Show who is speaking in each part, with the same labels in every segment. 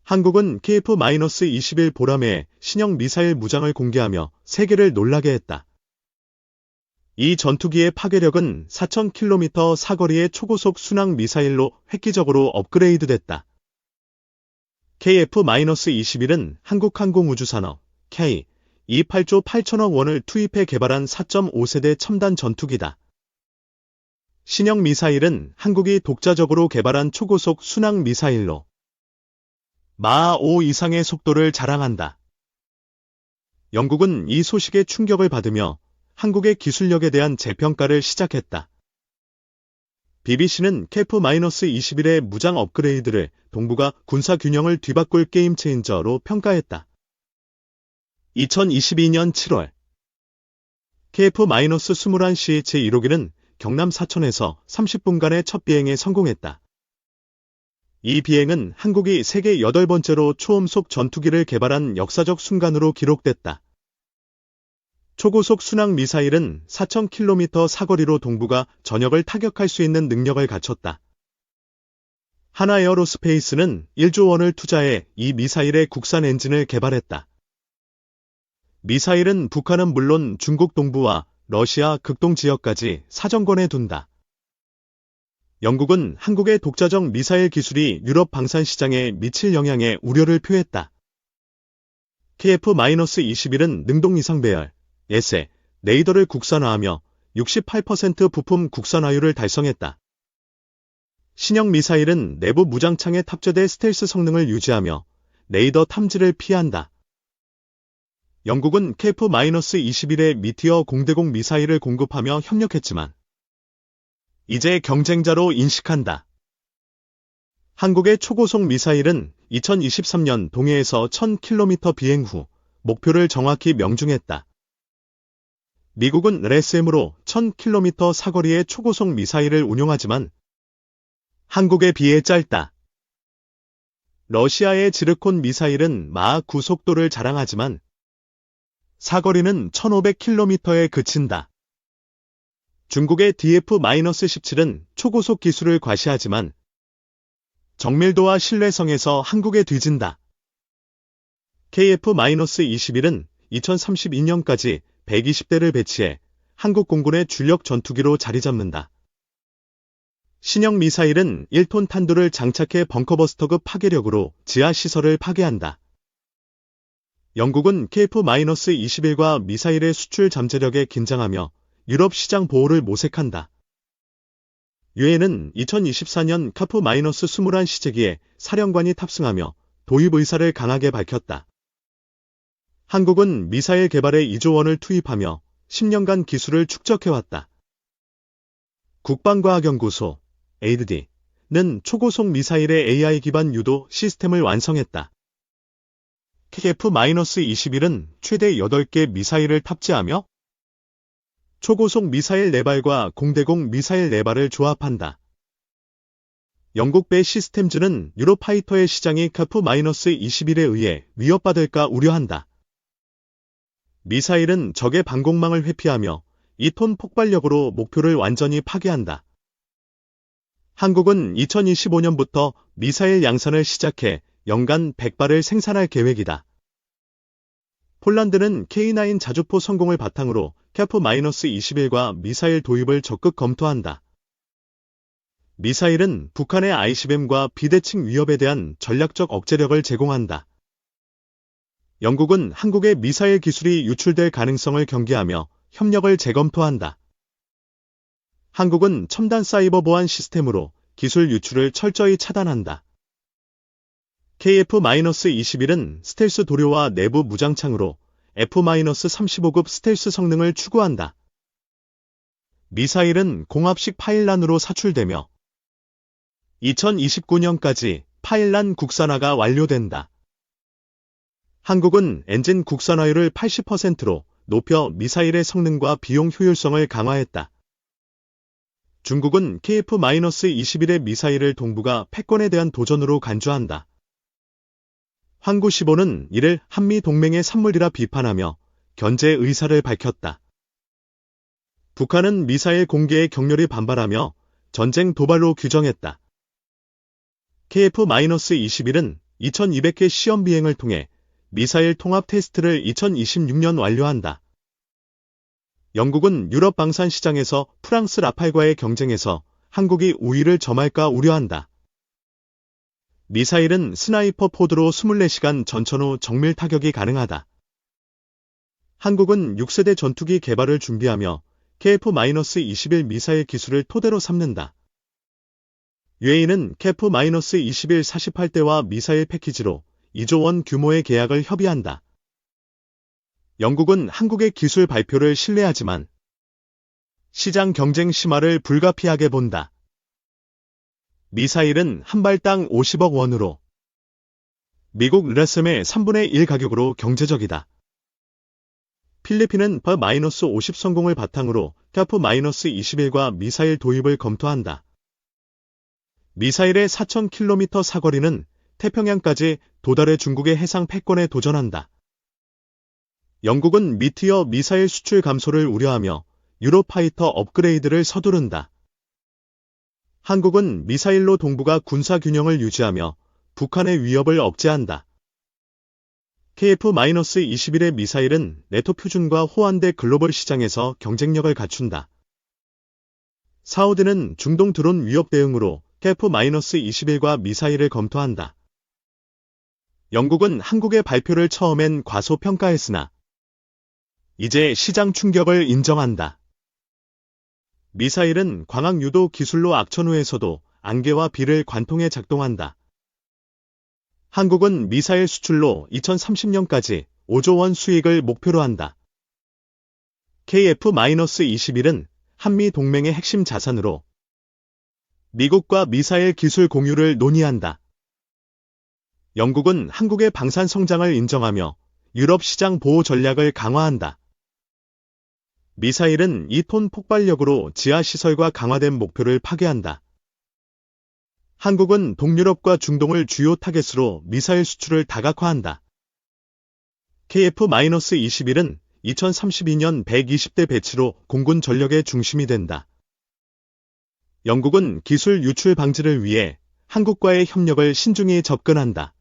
Speaker 1: 한국은 KF-21 보라매의 신형 미사일 무장을 공개하며 세계를 놀라게 했다. 이 전투기의 파괴력은 4,000km 사거리의 초고속 순항 미사일로 획기적으로 업그레이드됐다. KF-21은 한국항공우주산업 K 28조 8천억 원을 투입해 개발한 4.5세대 첨단 전투기다. 신형 미사일은 한국이 독자적으로 개발한 초고속 순항 미사일로 마하 5 이상의 속도를 자랑한다. 영국은 이 소식에 충격을 받으며 한국의 기술력에 대한 재평가를 시작했다. BBC는 KF-21의 무장 업그레이드를 동북아 군사 균형을 뒤바꿀 게임 체인저로 평가했다. 2022년 7월 KF-21C 제1호기는 경남 사천에서 30분간의 첫 비행에 성공했다. 이 비행은 한국이 세계 8번째로 초음속 전투기를 개발한 역사적 순간으로 기록됐다. 초고속 순항 미사일은 4,000km 사거리로 동북아 전역을 타격할 수 있는 능력을 갖췄다. 하나에어로스페이스는 1조 원을 투자해 이 미사일의 국산 엔진을 개발했다. 미사일은 북한은 물론 중국 동부와 러시아 극동 지역까지 사정권에 둔다. 영국은 한국의 독자적 미사일 기술이 유럽 방산 시장에 미칠 영향에 우려를 표했다. KF-21은 능동 이상 배열, 예세, 레이더를 국산화하며 68% 부품 국산화율을 달성했다. 신형 미사일은 내부 무장창에 탑재돼 스텔스 성능을 유지하며 레이더 탐지를 피한다. 영국은 KF-21의 미티어 공대공 미사일을 공급하며 협력했지만 이제 경쟁자로 인식한다. 한국의 초고속 미사일은 2023년 동해에서 1000km 비행 후 목표를 정확히 명중했다. 미국은 LSM으로 1000km 사거리의 초고속 미사일을 운용하지만 한국에 비해 짧다. 러시아의 지르콘 미사일은 마하 9 속도를 자랑하지만 사거리는 1500km에 그친다. 중국의 DF-17은 초고속 기술을 과시하지만 정밀도와 신뢰성에서 한국에 뒤진다. KF-21은 2032년까지 120대를 배치해 한국 공군의 주력 전투기로 자리잡는다. 신형 미사일은 1톤 탄두를 장착해 벙커버스터급 파괴력으로 지하시설을 파괴한다. 영국은 KF-21과 미사일의 수출 잠재력에 긴장하며 유럽 시장 보호를 모색한다. 유엔은 2024년 KF-21 시제기에 사령관이 탑승하며 도입 의사를 강하게 밝혔다. 한국은 미사일 개발에 2조 원을 투입하며 10년간 기술을 축적해왔다. 국방과학연구소 ADD는 초고속 미사일의 AI 기반 유도 시스템을 완성했다. KF-21은 최대 8개 미사일을 탑재하며 초고속 미사일 4발과 공대공 미사일 4발을 조합한다. 영국 배 시스템즈는 유로파이터의 시장이 KF-21에 의해 위협받을까 우려한다. 미사일은 적의 방공망을 회피하며 2톤 폭발력으로 목표를 완전히 파괴한다. 한국은 2025년부터 미사일 양산을 시작해 연간 100발을 생산할 계획이다. 폴란드는 K9 자주포 성공을 바탕으로 KF-21과 미사일 도입을 적극 검토한다. 미사일은 북한의 ICBM과 비대칭 위협에 대한 전략적 억제력을 제공한다. 영국은 한국의 미사일 기술이 유출될 가능성을 경계하며 협력을 재검토한다. 한국은 첨단 사이버 보안 시스템으로 기술 유출을 철저히 차단한다. KF-21은 스텔스 도료와 내부 무장창으로 F-35급 스텔스 성능을 추구한다. 미사일은 공합식 파일란으로 사출되며 2029년까지 파일란 국산화가 완료된다. 한국은 엔진 국산화율을 80%로 높여 미사일의 성능과 비용 효율성을 강화했다. 중국은 KF-21의 미사일을 동북아 패권에 대한 도전으로 간주한다. 황구시보는 이를 한미 동맹의 산물이라 비판하며 견제 의사를 밝혔다. 북한은 미사일 공개에 격렬히 반발하며 전쟁 도발로 규정했다. KF-21은 2200회 시험 비행을 통해 미사일 통합 테스트를 2026년 완료한다. 영국은 유럽 방산 시장에서 프랑스 라팔과의 경쟁에서 한국이 우위를 점할까 우려한다. 미사일은 스나이퍼 포드로 24시간 전천 후 정밀 타격이 가능하다. 한국은 6세대 전투기 개발을 준비하며 KF-21 미사일 기술을 토대로 삼는다. UAE는 KF-21 48대와 미사일 패키지로 2조 원 규모의 계약을 협의한다. 영국은 한국의 기술 발표를 신뢰하지만 시장 경쟁 심화를 불가피하게 본다. 미사일은 한 발당 50억 원으로 미국 르셈의 3분의 1 가격으로 경제적이다. 필리핀은 버-50 성공을 바탕으로 KF-21과 미사일 도입을 검토한다. 미사일의 4,000km 사거리는 태평양까지 도달해 중국의 해상 패권에 도전한다. 영국은 미티어 미사일 수출 감소를 우려하며 유로파이터 업그레이드를 서두른다. 한국은 미사일로 동북아 군사 균형을 유지하며 북한의 위협을 억제한다. KF-21의 미사일은 네토 표준과 호환대 글로벌 시장에서 경쟁력을 갖춘다. 사우디는 중동 드론 위협 대응으로 KF-21과 미사일을 검토한다. 영국은 한국의 발표를 처음엔 과소평가했으나 이제 시장 충격을 인정한다. 미사일은 광학 유도 기술로 악천후에서도 안개와 비를 관통해 작동한다. 한국은 미사일 수출로 2030년까지 5조 원 수익을 목표로 한다. KF-21은 한미 동맹의 핵심 자산으로 미국과 미사일 기술 공유를 논의한다. 영국은 한국의 방산 성장을 인정하며 유럽 시장 보호 전략을 강화한다. 미사일은 2톤 폭발력으로 지하시설과 강화된 목표를 파괴한다. 한국은 동유럽과 중동을 주요 타겟으로 미사일 수출을 다각화한다. KF-21은 2032년 120대 배치로 공군 전력의 중심이 된다. 영국은 기술 유출 방지를 위해 한국과의 협력을 신중히 접근한다.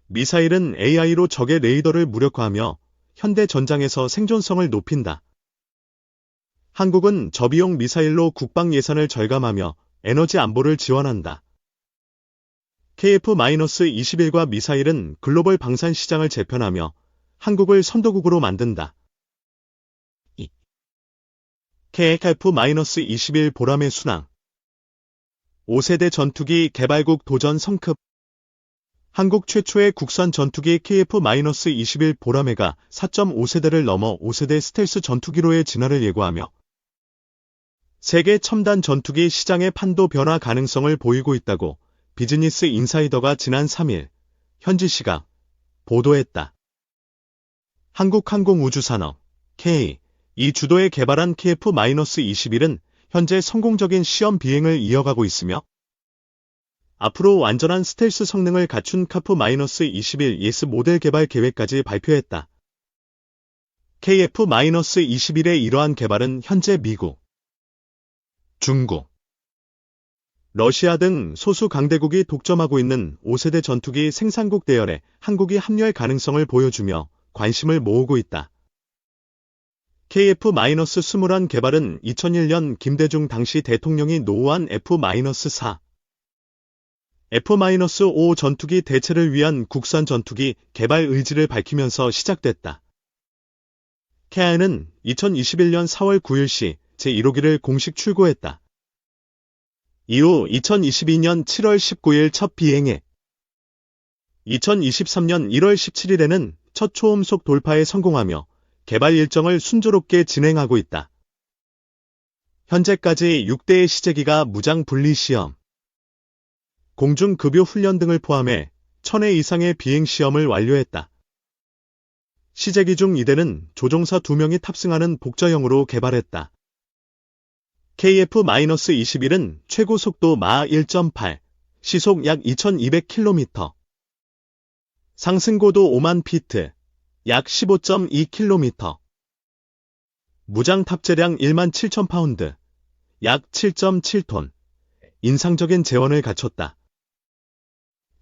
Speaker 1: 미사일은 AI로 적의 레이더를 무력화하며 현대 전장에서 생존성을 높인다. 한국은 저비용 미사일로 국방 예산을 절감하며 에너지 안보를 지원한다. KF-21과 미사일은 글로벌 방산 시장을 재편하며 한국을 선도국으로 만든다. KF-21 보람의 순항 5세대 전투기 개발국 도전 성급 한국 최초의 국산 전투기 KF-21 보라매가 4.5세대를 넘어 5세대 스텔스 전투기로의 진화를 예고하며 세계 첨단 전투기 시장의 판도 변화 가능성을 보이고 있다고 비즈니스 인사이더가 지난 3일 현지 시각 보도했다. 한국항공우주산업 K 이 주도에 개발한 KF-21은 현재 성공적인 시험 비행을 이어가고 있으며 앞으로 완전한 스텔스 성능을 갖춘 KF-21 예스 모델 개발 계획까지 발표했다. KF-21의 이러한 개발은 현재 미국, 중국, 러시아 등 소수 강대국이 독점하고 있는 5세대 전투기 생산국 대열에 한국이 합류할 가능성을 보여주며 관심을 모으고 있다. KF-21 개발은 2001년 김대중 당시 대통령이 노후한 F-4, F-5 전투기 대체를 위한 국산 전투기 개발 의지를 밝히면서 시작됐다. KIA는 2021년 4월 9일시 제1호기를 공식 출고했다. 이후 2022년 7월 19일 첫 비행에 2023년 1월 17일에는 첫 초음속 돌파에 성공하며 개발 일정을 순조롭게 진행하고 있다. 현재까지 6대의 시제기가 무장 분리 시험, 공중급요 훈련 등을 포함해 1000회 이상의 비행 시험을 완료했다. 시제기 중 2대는 조종사 2명이 탑승하는 복저형으로 개발했다. KF-21은 최고 속도 마하 1.8, 시속 약 2200km, 상승고도 5만 피트, 약 15.2km, 무장 탑재량 1만 7천 파운드, 약 7.7톤, 인상적인 재원을 갖췄다.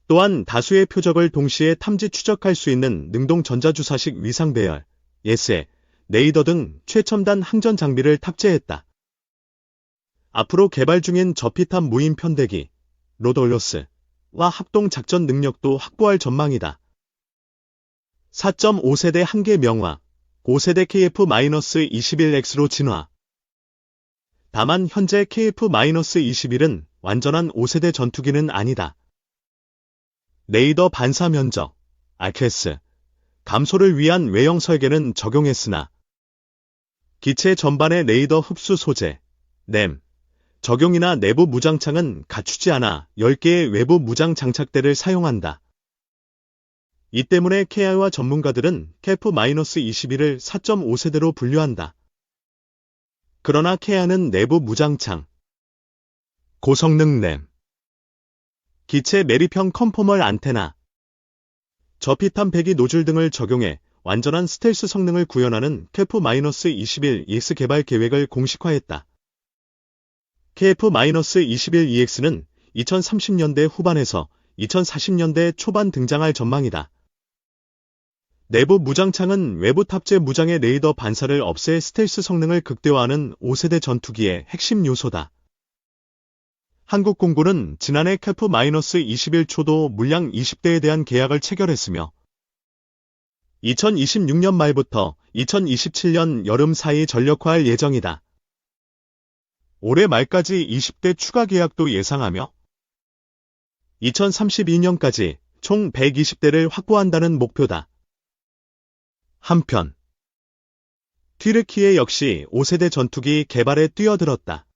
Speaker 1: 또한 다수의 표적을 동시에 탐지 추적할 수 있는 능동 전자주사식 위상 배열, 예스에, 레이더 등 최첨단 항전 장비를 탑재했다. 앞으로 개발 중인 저피탑 무인 편대기, 로돌로스와 합동 작전 능력도 확보할 전망이다. 4.5세대 한계 명화, 5세대 KF-21X로 진화. 다만 현재 KF-21은 완전한 5세대 전투기는 아니다. 레이더 반사 면적, RCS, 감소를 위한 외형 설계는 적용했으나 기체 전반의 레이더 흡수 소재, 램, 적용이나 내부 무장창은 갖추지 않아 10개의 외부 무장 장착대를 사용한다. 이 때문에 KI와 전문가들은 KF-21을 4.5세대로 분류한다. 그러나 KI는 내부 무장창, 고성능 램, 기체 매립형 컨포멀 안테나, 저피탄 배기 노즐 등을 적용해 완전한 스텔스 성능을 구현하는 KF-21EX 개발 계획을 공식화했다. KF-21EX는 2030년대 후반에서 2040년대 초반 등장할 전망이다. 내부 무장창은 외부 탑재 무장의 레이더 반사를 없애 스텔스 성능을 극대화하는 5세대 전투기의 핵심 요소다. 한국 공군은 지난해 KF-21 초도 물량 20대에 대한 계약을 체결했으며 2026년 말부터 2027년 여름 사이 전력화할 예정이다. 올해 말까지 20대 추가 계약도 예상하며 2032년까지 총 120대를 확보한다는 목표다. 한편 튀르키예 역시 5세대 전투기 개발에 뛰어들었다.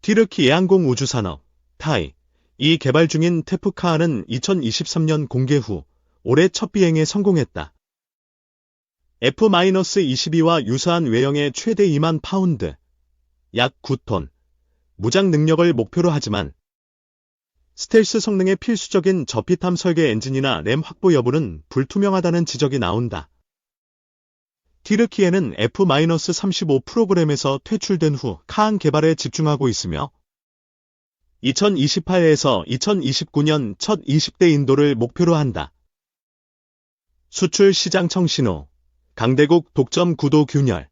Speaker 1: 튀르키 예항공 우주산업, 타이, 이 개발 중인 테프카아는 2023년 공개 후 올해 첫 비행에 성공했다. F-22와 유사한 외형의 최대 2만 파운드, 약 9톤, 무장 능력을 목표로 하지만 스텔스 성능의 필수적인 저피탐 설계 엔진이나 램 확보 여부는 불투명하다는 지적이 나온다. 튀르키예는 F-35 프로그램에서 퇴출된 후 카안 개발에 집중하고 있으며 2028에서 2029년 첫 20대 인도를 목표로 한다. 수출 시장 청신호, 강대국 독점 구도 균열.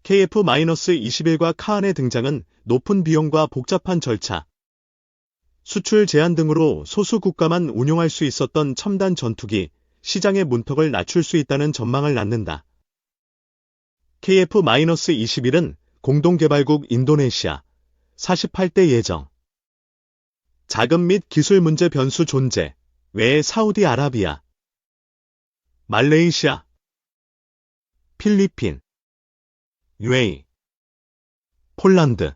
Speaker 1: KF-21과 카안의 등장은 높은 비용과 복잡한 절차, 수출 제한 등으로 소수 국가만 운용할 수 있었던 첨단 전투기, 시장의 문턱을 낮출 수 있다는 전망을 낳는다. KF-21은 공동개발국 인도네시아, 48대 예정. 자금 및 기술 문제 변수 존재, 외에 사우디아라비아, 말레이시아, 필리핀, UAE, 폴란드,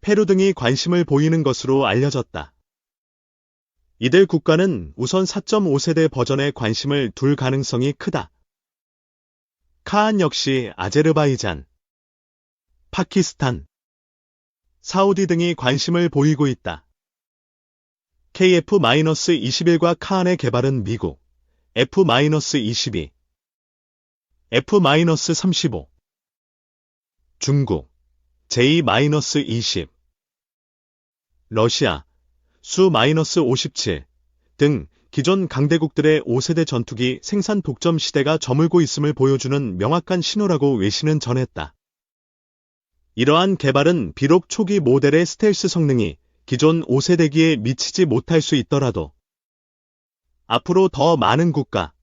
Speaker 1: 페루 등이 관심을 보이는 것으로 알려졌다. 이들 국가는 우선 4.5세대 버전에 관심을 둘 가능성이 크다. 카안 역시 아제르바이잔, 파키스탄, 사우디 등이 관심을 보이고 있다. KF-21과 카안의 개발은 미국, F-22, F-35, 중국, J-20, 러시아, Su-57 등 기존 강대국들의 5세대 전투기 생산 독점 시대가 저물고 있음을 보여주는 명확한 신호라고 외신은 전했다. 이러한 개발은 비록 초기 모델의 스텔스 성능이 기존 5세대기에 미치지 못할 수 있더라도 앞으로 더 많은 국가,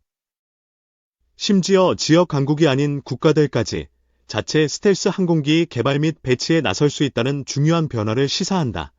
Speaker 1: 심지어 지역 강국이 아닌 국가들까지 자체 스텔스 항공기 개발 및 배치에 나설 수 있다는 중요한 변화를 시사한다.